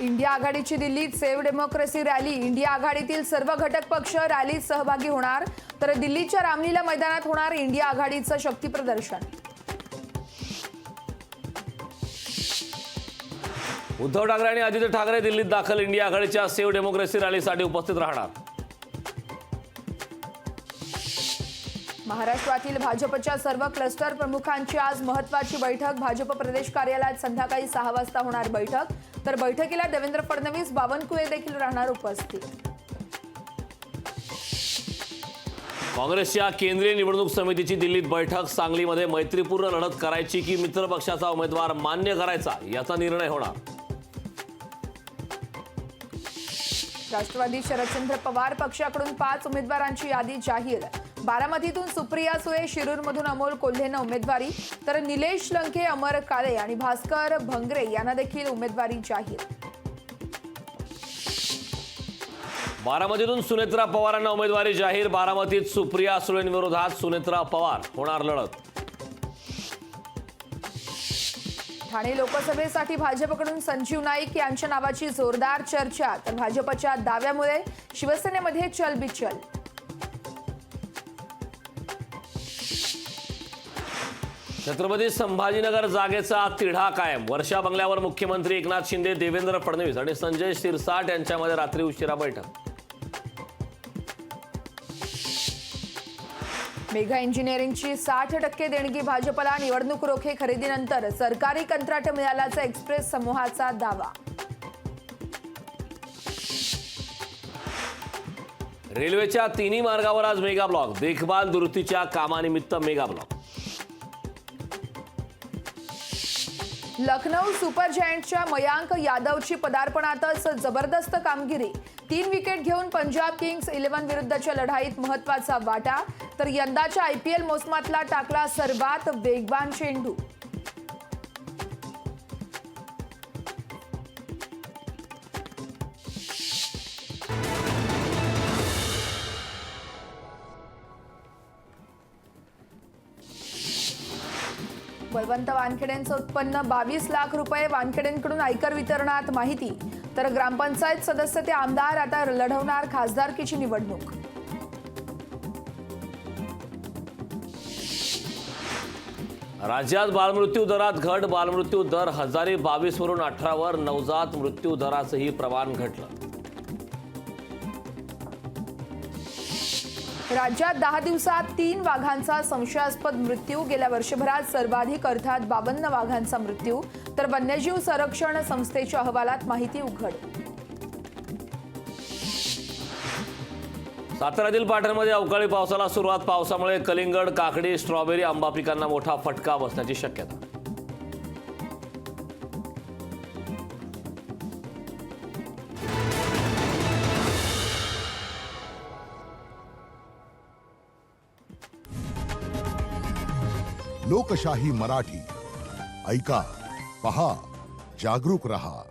India आघाडीची दिल्लीत save democracy rally. India आघाडीतील सर्व घटक पक्ष रॅलीत सहभागी होणार, तर दिल्लीच्या रामलीला मैदानात होणार इंडिया आघाडीचं शक्ती प्रदर्शन। उद्धव ठाकरे आणि आदित्य ठाकरे दिल्लीत दाखल। इंडिया आघाडीच्या सेव्ह डेमोक्रेसी रॅलीसाठी उपस्थित राहणार। महाराष्ट्रातील भाजपच्या सर्व क्लस्टर प्रमुखांची आज महत्त्वाची बैठक। भाजप प्रदेश कार्यालयात संध्याकाळी 6 वाजता होणार बैठक, तर बैठकीला देवेंद्र फडणवीस, बावनकुळे देखील राहणार उपस्थित। काँग्रेसच्या केंद्रीय निवडणूक समितीची दिल्लीत बैठक। सांगलीमध्ये मैत्रीपूर्ण लढत करायची की मित्र पक्षाचा उमेदवार मान्य करायचा याचा निर्णय होणार। राष्ट्रवादी शरदचंद्र पवार पक्षाकडून 5 उमेदवारांची यादी जाहीर। बारामतीतून सुप्रिया सुळे, शिरूरमधून अमोल कोल्हेंना उमेदवारी, तर निलेश लंके, अमर काळे आणि भास्कर भंगरे यांना देखील उमेदवारी जाहीर। बारामतीतून सुनेत्रा पवारांना उमेदवारी जाहीर। बारामतीत सुप्रिया सुळेंविरोधात सुनेत्रा पवार होणार लढत। ठाणे लोकसभेसाठी भाजपकडून संजीव नाईक यांच्या नावाची जोरदार चर्चा, तर भाजपच्या दाव्यामुळे शिवसेनेमध्ये चलबिचल। छत्रपती संभाजीनगर जागेचा तिढा कायम। वर्षा बंगल्यावर मुख्यमंत्री एकनाथ शिंदे, देवेंद्र फडणवीस आणि संजय शिरसाट यांच्यामध्ये रात्री उशिरा बैठक। मेगा इंजिनिअरिंगची 60% देणगी भाजपला। निवडणूक रोखे खरेदीनंतर सरकारी कंत्राट मिळाल्याचा एक्सप्रेस समूहाचा दावा। रेल्वेच्या तिन्ही मार्गावर आज मेगा ब्लॉक। देखभाल दुरुस्तीच्या कामानिमित्त मेगा ब्लॉक। लखनौ सुपर जायंट्सच्या मयांक यादवची पदार्पणातच जबरदस्त कामगिरी। 3 विकेट घेऊन पंजाब किंग्स 11 विरुद्धच्या लढाईत महत्त्वाचा वाटा, तर यंदाच्या IPL मोसमातला टाकला सर्वात वेगवान चेंडू। बळवंत वानखेडेंचं उत्पन्न 22 लाख रुपये। वानखेडेंकडून आयकर वितरणात माहिती, तर ग्रामपंचायत सदस्य ते आमदार आता लढवणार खासदारकीची निवडणूक। राज्यात बालमृत्यू दरात घट। बालमृत्यू दर 1022 वरून 18 वर। नवजात मृत्यू दराचंही प्रमाण घटलं। राज्यात 10 दिवसात 3 वाघांचा संशयास्पद मृत्यू। गेल्या वर्षभरात सर्वाधिक अर्थात 52 वाघांचा मृत्यू, तर वन्यजीव संरक्षण संस्थेच्या अहवालात माहिती उघड। साताऱ्यातील पाटणमध्ये अवकाळी पावसाला सुरुवात। पावसामुळे कलिंगड, काकडी, स्ट्रॉबेरी, आंबा पिकांना मोठा फटका बसण्याची शक्यता। लोकशाही मराठी ऐका, पहा, जागरूक रहा।